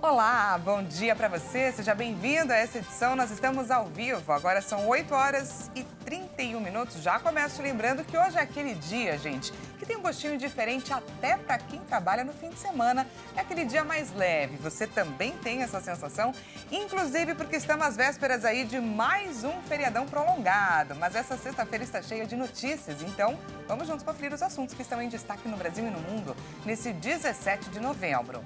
Olá, bom dia para você, seja bem-vindo a essa edição. Nós estamos ao vivo, agora são 8 horas e 31 minutos. Já começo lembrando que hoje é aquele dia, gente, que tem um gostinho diferente até para quem trabalha no fim de semana. É aquele dia mais leve, você também tem essa sensação? Inclusive porque estamos às vésperas aí de mais um feriadão prolongado. Mas essa sexta-feira está cheia de notícias, então vamos juntos conferir os assuntos que estão em destaque no Brasil e no mundo nesse 17 de novembro.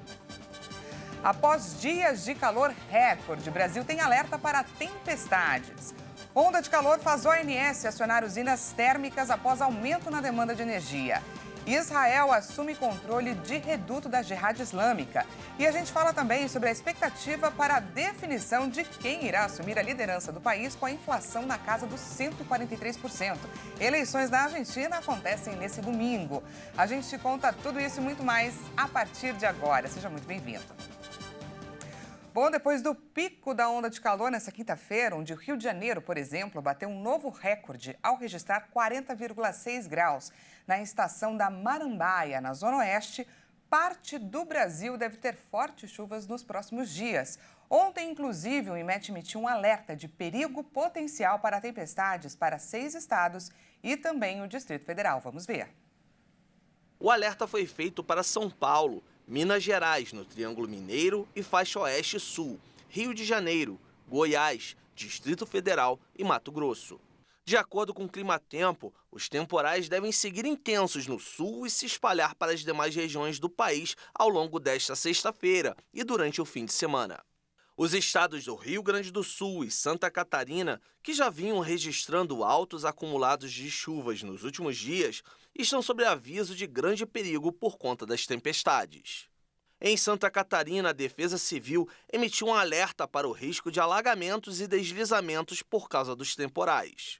Após dias de calor recorde, o Brasil tem alerta para tempestades. Onda de calor faz ONS acionar usinas térmicas após aumento na demanda de energia. Israel assume controle de reduto da Jihad Islâmica. E a gente fala também sobre a expectativa para a definição de quem irá assumir a liderança do país com a inflação na casa dos 143%. Eleições na Argentina acontecem nesse domingo. A gente te conta tudo isso e muito mais a partir de agora. Seja muito bem-vindo. Bom, depois do pico da onda de calor nessa quinta-feira, onde o Rio de Janeiro, por exemplo, bateu um novo recorde ao registrar 40,6 graus na estação da Marambaia, na Zona Oeste, parte do Brasil deve ter fortes chuvas nos próximos dias. Ontem, inclusive, o IMET emitiu um alerta de perigo potencial para tempestades para 6 estados e também o Distrito Federal. Vamos ver. O alerta foi feito para São Paulo, Minas Gerais, no Triângulo Mineiro e faixa Oeste e Sul, Rio de Janeiro, Goiás, Distrito Federal e Mato Grosso. De acordo com o Climatempo, os temporais devem seguir intensos no sul e se espalhar para as demais regiões do país ao longo desta sexta-feira e durante o fim de semana. Os estados do Rio Grande do Sul e Santa Catarina, que já vinham registrando altos acumulados de chuvas nos últimos dias, estão sob aviso de grande perigo por conta das tempestades. Em Santa Catarina, a Defesa Civil emitiu um alerta para o risco de alagamentos e deslizamentos por causa dos temporais.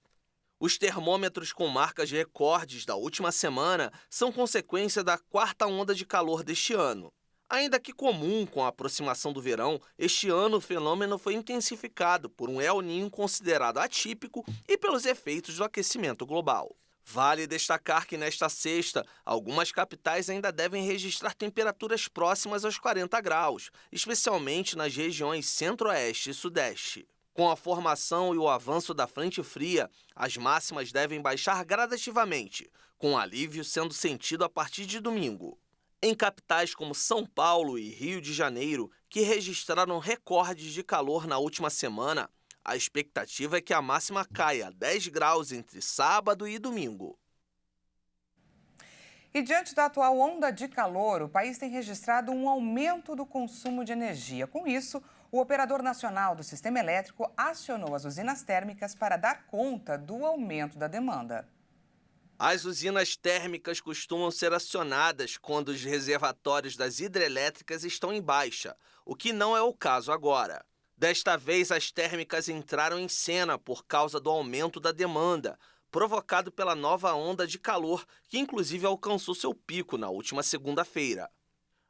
Os termômetros com marcas recordes da última semana são consequência da quarta onda de calor deste ano. Ainda que comum com a aproximação do verão, este ano o fenômeno foi intensificado por um El Niño considerado atípico e pelos efeitos do aquecimento global. Vale destacar que nesta sexta, algumas capitais ainda devem registrar temperaturas próximas aos 40 graus, especialmente nas regiões centro-oeste e sudeste. Com a formação e o avanço da frente fria, as máximas devem baixar gradativamente, com alívio sendo sentido a partir de domingo. Em capitais como São Paulo e Rio de Janeiro, que registraram recordes de calor na última semana, a expectativa é que a máxima caia a 10 graus entre sábado e domingo. E diante da atual onda de calor, o país tem registrado um aumento do consumo de energia. Com isso, o Operador Nacional do Sistema Elétrico acionou as usinas térmicas para dar conta do aumento da demanda. As usinas térmicas costumam ser acionadas quando os reservatórios das hidrelétricas estão em baixa, o que não é o caso agora. Desta vez, as térmicas entraram em cena por causa do aumento da demanda, provocado pela nova onda de calor, que inclusive alcançou seu pico na última segunda-feira.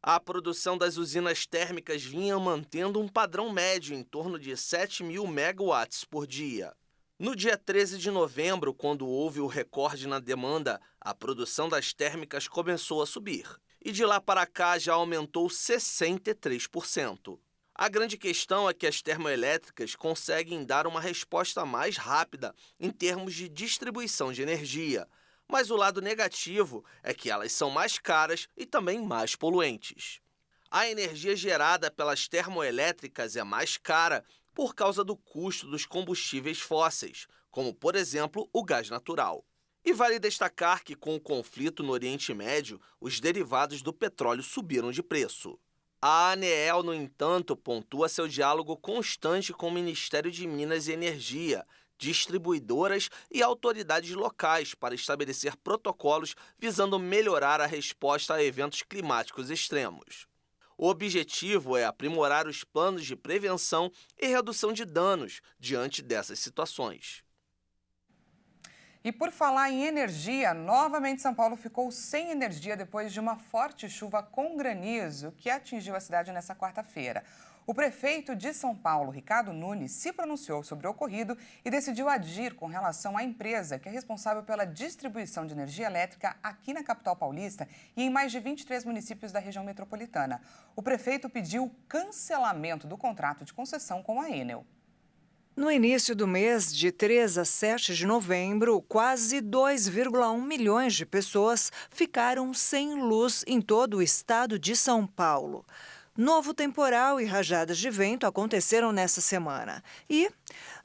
A produção das usinas térmicas vinha mantendo um padrão médio em torno de 7.000 megawatts por dia. No dia 13 de novembro, quando houve o recorde na demanda, a produção das térmicas começou a subir. E de lá para cá já aumentou 63%. A grande questão é que as termoelétricas conseguem dar uma resposta mais rápida em termos de distribuição de energia. Mas o lado negativo é que elas são mais caras e também mais poluentes. A energia gerada pelas termoelétricas é mais cara por causa do custo dos combustíveis fósseis, como, por exemplo, o gás natural. E vale destacar que, com o conflito no Oriente Médio, os derivados do petróleo subiram de preço. A ANEEL, no entanto, pontua seu diálogo constante com o Ministério de Minas e Energia, distribuidoras e autoridades locais para estabelecer protocolos visando melhorar a resposta a eventos climáticos extremos. O objetivo é aprimorar os planos de prevenção e redução de danos diante dessas situações. E por falar em energia, novamente São Paulo ficou sem energia depois de uma forte chuva com granizo que atingiu a cidade nessa quarta-feira. O prefeito de São Paulo, Ricardo Nunes, se pronunciou sobre o ocorrido e decidiu agir com relação à empresa que é responsável pela distribuição de energia elétrica aqui na capital paulista e em mais de 23 municípios da região metropolitana. O prefeito pediu o cancelamento do contrato de concessão com a Enel. No início do mês, de 3 a 7 de novembro, quase 2,1 milhões de pessoas ficaram sem luz em todo o estado de São Paulo. Novo temporal e rajadas de vento aconteceram nessa semana. E,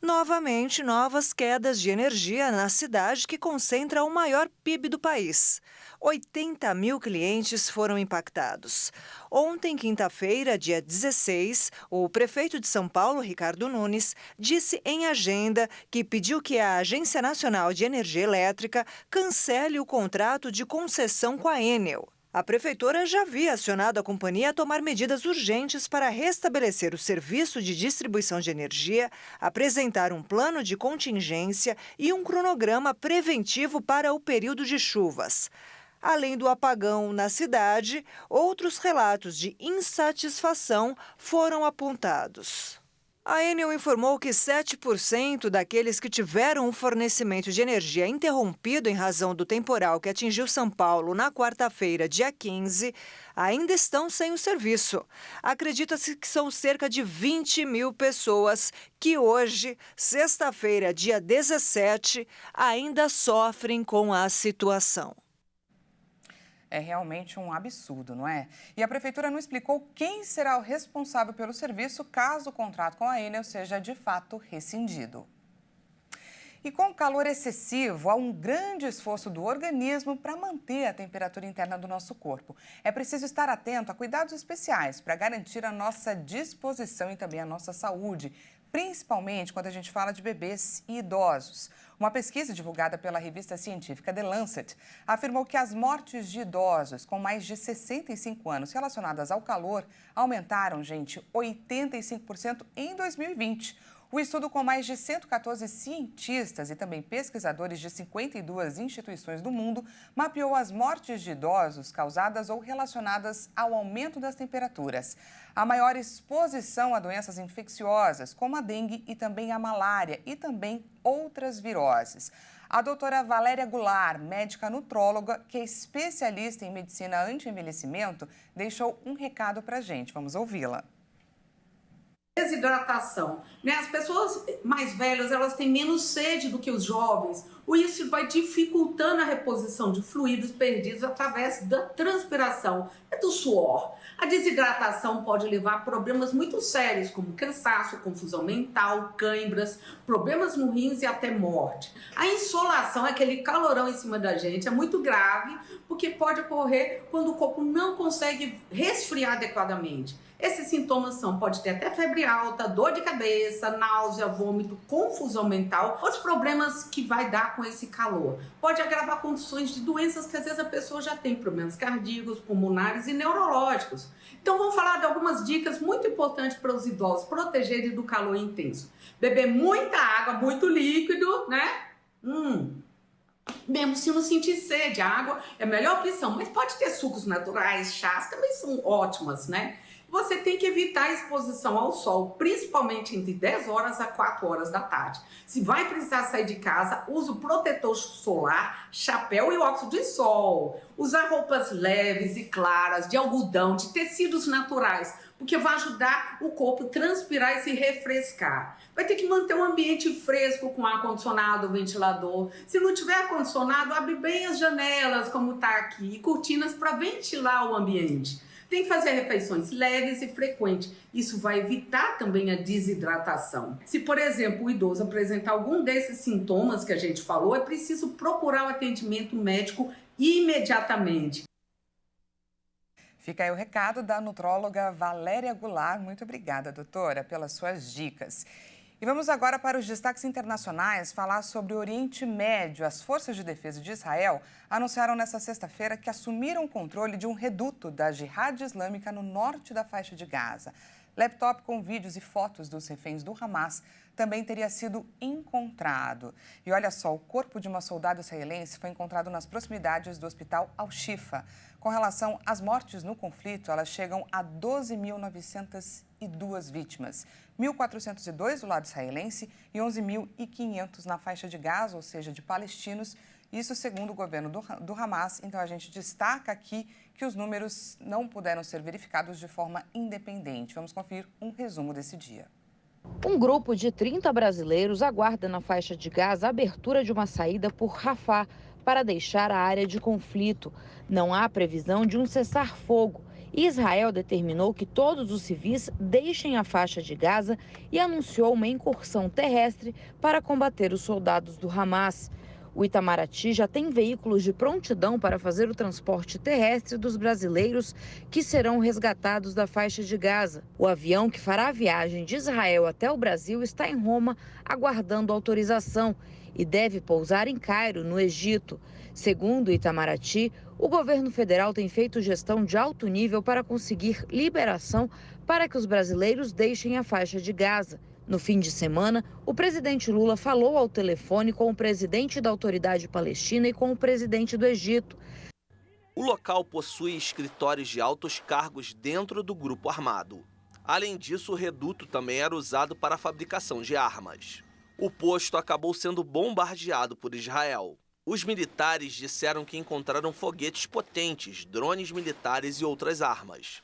novamente, novas quedas de energia na cidade que concentra o maior PIB do país. 80 mil clientes foram impactados. Ontem, quinta-feira, dia 16, o prefeito de São Paulo, Ricardo Nunes, disse em agenda que pediu que a Agência Nacional de Energia Elétrica cancele o contrato de concessão com a Enel. A prefeitura já havia acionado a companhia a tomar medidas urgentes para restabelecer o serviço de distribuição de energia, apresentar um plano de contingência e um cronograma preventivo para o período de chuvas. Além do apagão na cidade, outros relatos de insatisfação foram apontados. A Enel informou que 7% daqueles que tiveram o fornecimento de energia interrompido em razão do temporal que atingiu São Paulo na quarta-feira, dia 15, ainda estão sem o serviço. Acredita-se que são cerca de 20 mil pessoas que hoje, sexta-feira, dia 17, ainda sofrem com a situação. É realmente um absurdo, não é? E a prefeitura não explicou quem será o responsável pelo serviço caso o contrato com a Enel seja de fato rescindido. E com o calor excessivo, há um grande esforço do organismo para manter a temperatura interna do nosso corpo. É preciso estar atento a cuidados especiais para garantir a nossa disposição e também a nossa saúde, principalmente quando a gente fala de bebês e idosos. Uma pesquisa divulgada pela revista científica The Lancet afirmou que as mortes de idosos com mais de 65 anos relacionadas ao calor aumentaram, 85% em 2020. O estudo, com mais de 114 cientistas e também pesquisadores de 52 instituições do mundo, mapeou as mortes de idosos causadas ou relacionadas ao aumento das temperaturas. A maior exposição a doenças infecciosas, como a dengue e também a malária e também outras viroses. A doutora Valéria Goulart, médica nutróloga, que é especialista em medicina anti-envelhecimento, deixou um recado para a gente. Vamos ouvi-la. Desidratação, né? As pessoas mais velhas, elas têm menos sede do que os jovens. Isso vai dificultando a reposição de fluidos perdidos através da transpiração e do suor. A desidratação pode levar a problemas muito sérios, como cansaço, confusão mental, cãibras, problemas no rins e até morte. A insolação, aquele calorão em cima da gente, é muito grave, porque pode ocorrer quando o corpo não consegue resfriar adequadamente. Esses sintomas pode ter até febre alta, dor de cabeça, náusea, vômito, confusão mental, outros problemas que vai dar com esse calor. Pode agravar condições de doenças que às vezes a pessoa já tem, problemas cardíacos, pulmonares e neurológicos. Então vamos falar de algumas dicas muito importantes para os idosos protegerem do calor intenso. Beber muita água, muito líquido, né? Mesmo se não sentir sede, a água é a melhor opção, mas pode ter sucos naturais, chás, também são ótimas, né? Você tem que evitar a exposição ao sol, principalmente entre 10 horas a 4 horas da tarde. Se vai precisar sair de casa, use o protetor solar, chapéu e óculos de sol. Usar roupas leves e claras, de algodão, de tecidos naturais, porque vai ajudar o corpo a transpirar e se refrescar. Vai ter que manter o ambiente fresco com ar-condicionado, ventilador. Se não tiver ar-condicionado, abre bem as janelas, como está aqui, e cortinas para ventilar o ambiente. Tem que fazer refeições leves e frequentes. Isso vai evitar também a desidratação. Se, por exemplo, o idoso apresentar algum desses sintomas que a gente falou, é preciso procurar o atendimento médico imediatamente. Fica aí o recado da nutróloga Valéria Goulart. Muito obrigada, doutora, pelas suas dicas. E vamos agora para os destaques internacionais, falar sobre o Oriente Médio. As forças de defesa de Israel anunciaram nesta sexta-feira que assumiram o controle de um reduto da Jihad Islâmica no norte da faixa de Gaza. Laptop com vídeos e fotos dos reféns do Hamas também teria sido encontrado. E olha só, o corpo de uma soldada israelense foi encontrado nas proximidades do hospital Al-Shifa. Com relação às mortes no conflito, elas chegam a 12.902 vítimas. 1.402 do lado israelense e 11.500 na faixa de Gaza, ou seja, de palestinos. Isso segundo o governo do Hamas. Então, a gente destaca aqui que os números não puderam ser verificados de forma independente. Vamos conferir um resumo desse dia. Um grupo de 30 brasileiros aguarda na faixa de Gaza a abertura de uma saída por Rafah para deixar a área de conflito. Não há previsão de um cessar-fogo. Israel determinou que todos os civis deixem a faixa de Gaza e anunciou uma incursão terrestre para combater os soldados do Hamas. O Itamaraty já tem veículos de prontidão para fazer o transporte terrestre dos brasileiros que serão resgatados da faixa de Gaza. O avião que fará a viagem de Israel até o Brasil está em Roma, aguardando autorização, e deve pousar em Cairo, no Egito. Segundo o Itamaraty, o governo federal tem feito gestão de alto nível para conseguir liberação para que os brasileiros deixem a faixa de Gaza. No fim de semana, o presidente Lula falou ao telefone com o presidente da Autoridade Palestina e com o presidente do Egito. O local possui escritórios de altos cargos dentro do grupo armado. Além disso, o reduto também era usado para a fabricação de armas. O posto acabou sendo bombardeado por Israel. Os militares disseram que encontraram foguetes potentes, drones militares e outras armas.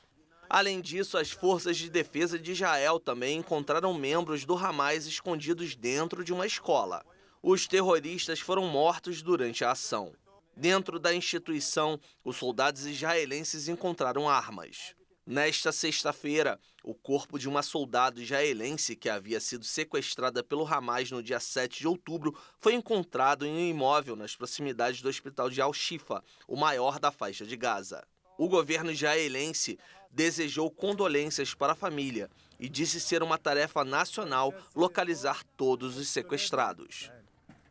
Além disso, as forças de defesa de Israel também encontraram membros do Hamas escondidos dentro de uma escola. Os terroristas foram mortos durante a ação. Dentro da instituição, os soldados israelenses encontraram armas. Nesta sexta-feira, o corpo de uma soldado israelense que havia sido sequestrada pelo Hamas no dia 7 de outubro foi encontrado em um imóvel nas proximidades do hospital de Al-Shifa, o maior da faixa de Gaza. O governo israelense desejou condolências para a família e disse ser uma tarefa nacional localizar todos os sequestrados.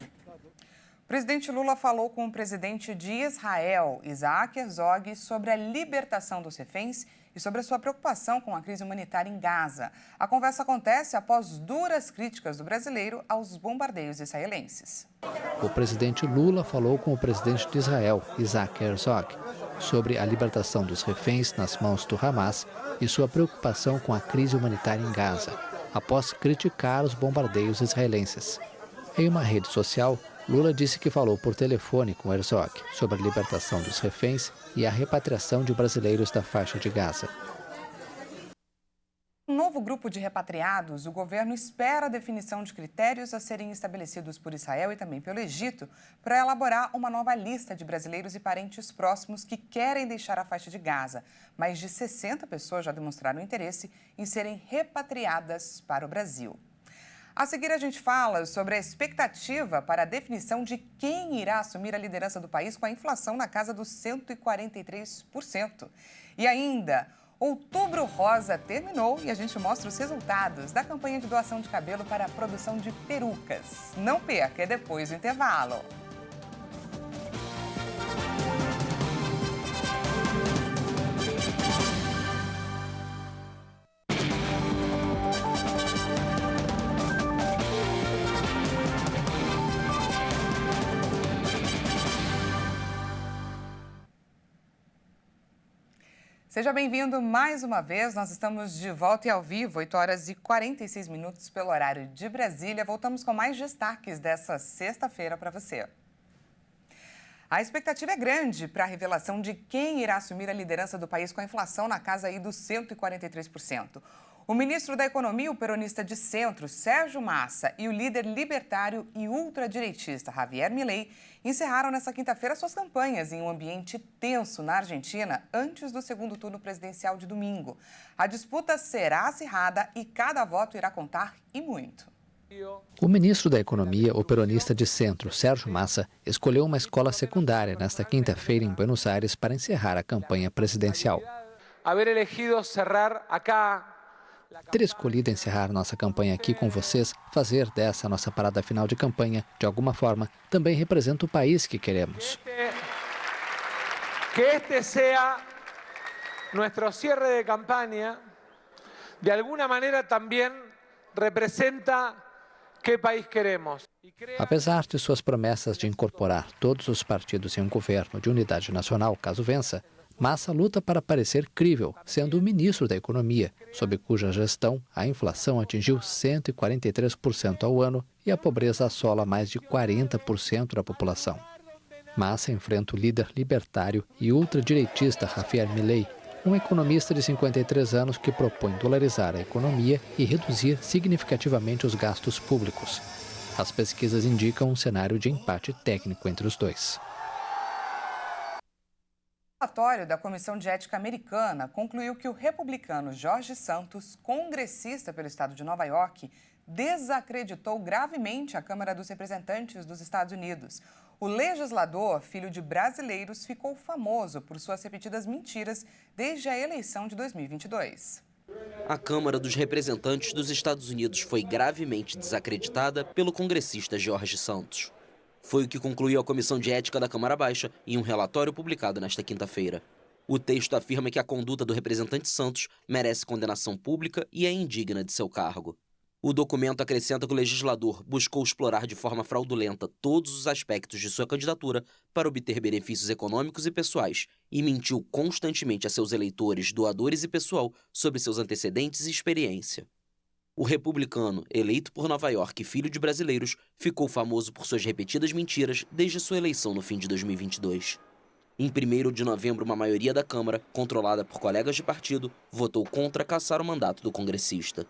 O presidente Lula falou com o presidente de Israel, Isaac Herzog, sobre a libertação dos reféns e sobre a sua preocupação com a crise humanitária em Gaza. A conversa acontece após duras críticas do brasileiro aos bombardeios israelenses. O presidente Lula falou com o presidente de Israel, Isaac Herzog, sobre a libertação dos reféns nas mãos do Hamas e sua preocupação com a crise humanitária em Gaza, após criticar os bombardeios israelenses. Em uma rede social, Lula disse que falou por telefone com Herzog sobre a libertação dos reféns e a repatriação de brasileiros da faixa de Gaza. Um novo grupo de repatriados, o governo espera a definição de critérios a serem estabelecidos por Israel e também pelo Egito para elaborar uma nova lista de brasileiros e parentes próximos que querem deixar a faixa de Gaza. Mais de 60 pessoas já demonstraram interesse em serem repatriadas para o Brasil. A seguir, a gente fala sobre a expectativa para a definição de quem irá assumir a liderança do país com a inflação na casa dos 143%. E ainda, Outubro Rosa terminou e a gente mostra os resultados da campanha de doação de cabelo para a produção de perucas. Não perca, é depois do intervalo. Seja bem-vindo mais uma vez, nós estamos de volta e ao vivo, 8 horas e 46 minutos pelo horário de Brasília. Voltamos com mais destaques dessa sexta-feira para você. A expectativa é grande para a revelação de quem irá assumir a liderança do país com a inflação na casa aí dos 143%. O ministro da Economia, o peronista de centro, Sérgio Massa, e o líder libertário e ultradireitista, Javier Milei, encerraram nesta quinta-feira suas campanhas em um ambiente tenso na Argentina antes do segundo turno presidencial de domingo. A disputa será acirrada e cada voto irá contar e muito. O ministro da Economia, o peronista de centro, Sérgio Massa, escolheu uma escola secundária nesta quinta-feira em Buenos Aires para encerrar a campanha presidencial. Ter escolhido encerrar nossa campanha aqui com vocês, fazer dessa nossa parada final de campanha, de alguma forma, também representa o país que queremos. Que este sea nuestro cierre de campaña de alguna maneira também representa que país queremos. Apesar de suas promessas de incorporar todos os partidos em um governo de unidade nacional, caso vença, Massa luta para parecer crível, sendo o ministro da Economia, sob cuja gestão a inflação atingiu 143% ao ano e a pobreza assola mais de 40% da população. Massa enfrenta o líder libertário e ultradireitista Javier Milei, um economista de 53 anos que propõe dolarizar a economia e reduzir significativamente os gastos públicos. As pesquisas indicam um cenário de empate técnico entre os dois. O relatório da Comissão de Ética Americana concluiu que o republicano George Santos, congressista pelo estado de Nova York, desacreditou gravemente a Câmara dos Representantes dos Estados Unidos. O legislador, filho de brasileiros, ficou famoso por suas repetidas mentiras desde a eleição de 2022. A Câmara dos Representantes dos Estados Unidos foi gravemente desacreditada pelo congressista George Santos. Foi o que concluiu a Comissão de Ética da Câmara Baixa em um relatório publicado nesta quinta-feira. O texto afirma que a conduta do representante Santos merece condenação pública e é indigna de seu cargo. O documento acrescenta que o legislador buscou explorar de forma fraudulenta todos os aspectos de sua candidatura para obter benefícios econômicos e pessoais e mentiu constantemente a seus eleitores, doadores e pessoal sobre seus antecedentes e experiência. O republicano, eleito por Nova York e filho de brasileiros, ficou famoso por suas repetidas mentiras desde sua eleição no fim de 2022. Em 1º de novembro, uma maioria da Câmara, controlada por colegas de partido, votou contra cassar o mandato do congressista.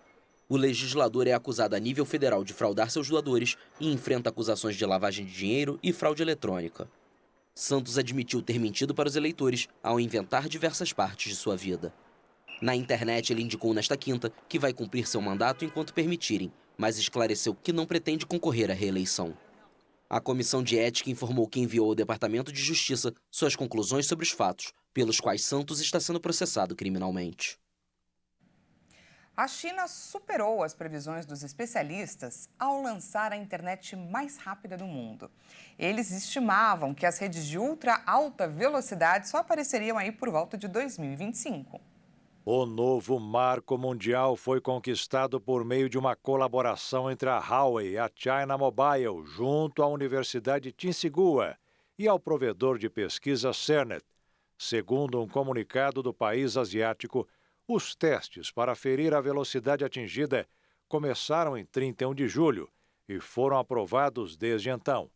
O legislador é acusado a nível federal de fraudar seus doadores e enfrenta acusações de lavagem de dinheiro e fraude eletrônica. Santos admitiu ter mentido para os eleitores ao inventar diversas partes de sua vida. Na internet, ele indicou nesta quinta que vai cumprir seu mandato enquanto permitirem, mas esclareceu que não pretende concorrer à reeleição. A Comissão de Ética informou que enviou ao Departamento de Justiça suas conclusões sobre os fatos, pelos quais Santos está sendo processado criminalmente. A China superou as previsões dos especialistas ao lançar a internet mais rápida do mundo. Eles estimavam que as redes de ultra alta velocidade só apareceriam aí por volta de 2025. O novo marco mundial foi conquistado por meio de uma colaboração entre a Huawei e a China Mobile, junto à Universidade Tsinghua e ao provedor de pesquisa Cernet. Segundo um comunicado do país asiático, os testes para aferir a velocidade atingida começaram em 31 de julho e foram aprovados desde então.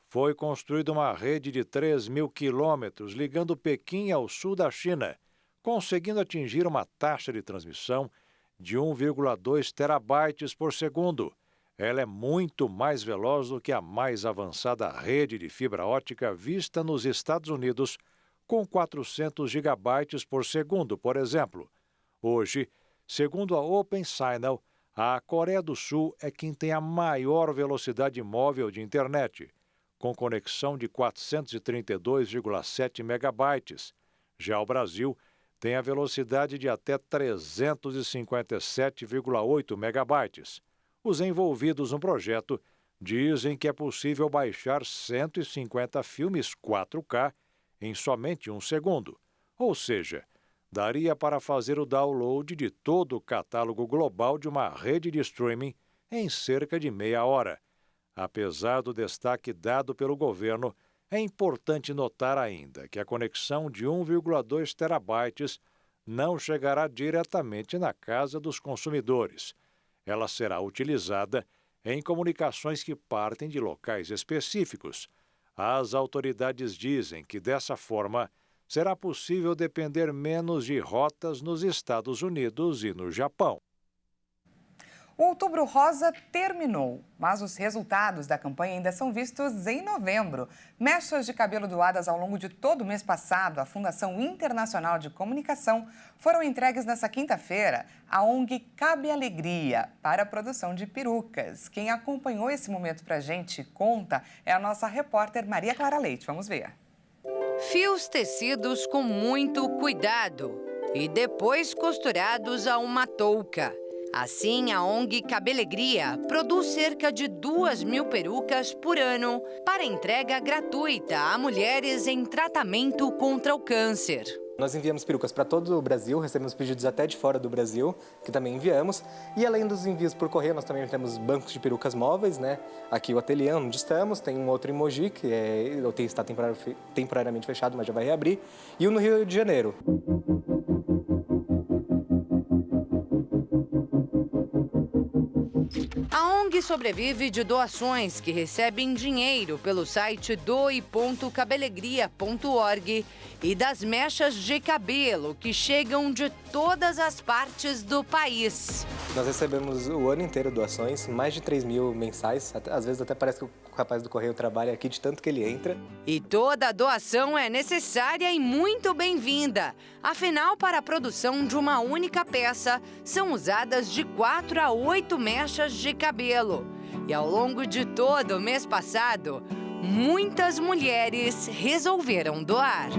Foi construída uma rede de 3.000 quilômetros ligando Pequim ao sul da China, conseguindo atingir uma taxa de transmissão de 1,2 terabytes por segundo. Ela é muito mais veloz do que a mais avançada rede de fibra óptica vista nos Estados Unidos, com 400 gigabytes por segundo, por exemplo. Hoje, segundo a OpenSignal, a Coreia do Sul é quem tem a maior velocidade móvel de internet, com conexão de 432,7 megabytes. Já o Brasil tem a velocidade de até 357,8 megabytes. Os envolvidos no projeto dizem que é possível baixar 150 filmes 4K em somente um segundo. Ou seja, daria para fazer o download de todo o catálogo global de uma rede de streaming em cerca de meia hora. Apesar do destaque dado pelo governo, é importante notar ainda que a conexão de 1,2 terabytes não chegará diretamente na casa dos consumidores. Ela será utilizada em comunicações que partem de locais específicos. As autoridades dizem que, dessa forma, será possível depender menos de rotas nos Estados Unidos e no Japão. O Outubro Rosa terminou, mas os resultados da campanha ainda são vistos em novembro. Mechas de cabelo doadas ao longo de todo o mês passado à Fundação Internacional de Comunicação foram entregues nesta quinta-feira à ONG Cabe Alegria para a produção de perucas. Quem acompanhou esse momento para a gente conta é a nossa repórter Maria Clara Leite. Vamos ver. Fios tecidos com muito cuidado e depois costurados a uma touca. Assim, a ONG Cabe Alegria produz cerca de 2.000 perucas por ano para entrega gratuita a mulheres em tratamento contra o câncer. Nós enviamos perucas para todo o Brasil, recebemos pedidos até de fora do Brasil, que também enviamos. E além dos envios por correio, nós também temos bancos de perucas móveis, né? Aqui o ateliê onde estamos, tem um outro em Mogi, que está temporariamente fechado, mas já vai reabrir. E um no Rio de Janeiro. A ONG sobrevive de doações que recebem dinheiro pelo site doe.cabelegria.org e das mechas de cabelo que chegam de todas as partes do país. Nós recebemos o ano inteiro doações, mais de 3 mil mensais. Às vezes até parece que o rapaz do correio trabalha aqui de tanto que ele entra. E toda doação é necessária e muito bem-vinda. Afinal, para a produção de uma única peça, são usadas de 4 a 8 mechas de cabelo. E ao longo de todo o mês passado, muitas mulheres resolveram doar.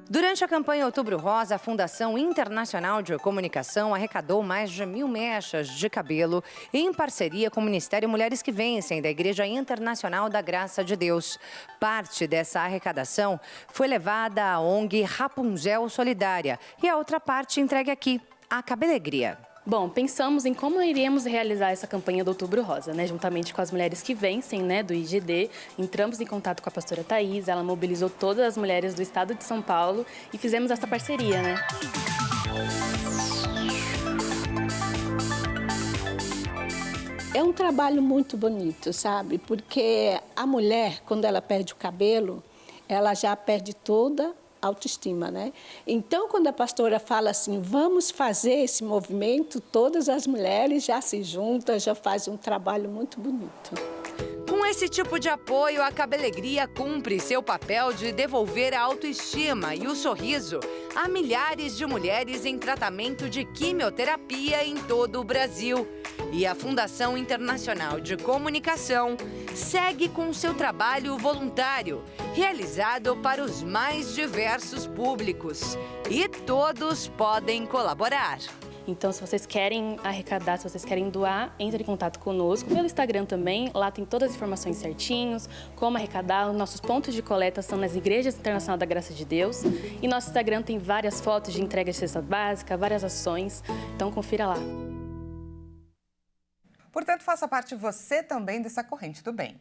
Durante a campanha Outubro Rosa, a Fundação Internacional de Comunicação arrecadou mais de 1.000 mechas de cabelo em parceria com o Ministério Mulheres que Vencem, da Igreja Internacional da Graça de Deus. Parte dessa arrecadação foi levada à ONG Rapunzel Solidária e a outra parte entregue aqui, à Cabelegria. Bom, pensamos em como iríamos realizar essa campanha do Outubro Rosa, né? Juntamente com as Mulheres que Vencem, né, do IGD. Entramos em contato com a pastora Thaís, ela mobilizou todas as mulheres do estado de São Paulo e fizemos essa parceria, né? É um trabalho muito bonito, sabe? Porque a mulher, quando ela perde o cabelo, ela já perde toda autoestima, né? Então, quando a pastora fala assim, vamos fazer esse movimento, todas as mulheres já se juntam, já fazem um trabalho muito bonito. Com esse tipo de apoio, a Cabelegria cumpre seu papel de devolver a autoestima e o sorriso a milhares de mulheres em tratamento de quimioterapia em todo o Brasil. E a Fundação Internacional de Comunicação segue com seu trabalho voluntário, realizado para os mais diversos públicos. E todos podem colaborar. Então, se vocês querem arrecadar, se vocês querem doar, entre em contato conosco pelo Instagram também. Lá tem todas as informações certinhos, como arrecadar. Os nossos pontos de coleta são nas Igrejas Internacional da Graça de Deus. E nosso Instagram tem várias fotos de entrega de cesta básica, várias ações. Então, confira lá. Portanto, faça parte você também dessa corrente do bem.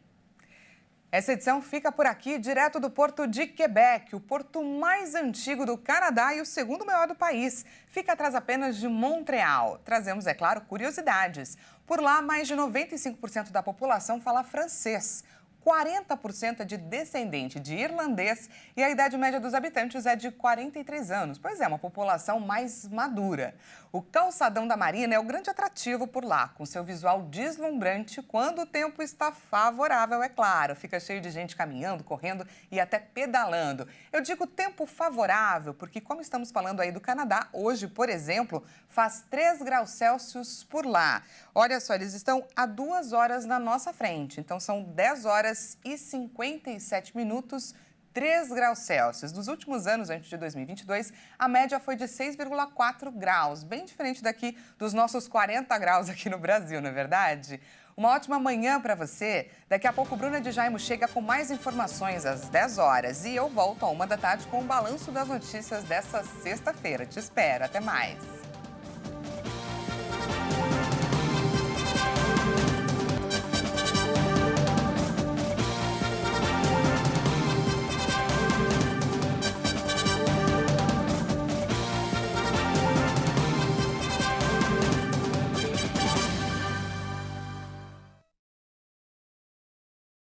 Essa edição fica por aqui, direto do Porto de Quebec, o porto mais antigo do Canadá e o segundo maior do país. Fica atrás apenas de Montreal. Trazemos, é claro, curiosidades. Por lá, mais de 95% da população fala francês. 40% é de descendente de irlandês e a idade média dos habitantes é de 43 anos. Pois é, uma população mais madura. O Calçadão da Marina é o grande atrativo por lá, com seu visual deslumbrante quando o tempo está favorável, é claro. Fica cheio de gente caminhando, correndo e até pedalando. Eu digo tempo favorável porque, como estamos falando aí do Canadá, hoje, por exemplo, faz 3 graus Celsius por lá. Olha só, eles estão a 2 horas na nossa frente, então são 10 horas e 57 minutos, 3 graus Celsius. Nos últimos anos, antes de 2022, a média foi de 6,4 graus, bem diferente daqui dos nossos 40 graus aqui no Brasil, não é verdade? Uma ótima manhã para você. Daqui a pouco, Bruna de Jaimo chega com mais informações às 10 horas e eu volto à 1 da tarde com o balanço das notícias dessa sexta-feira. Te espero. Até mais.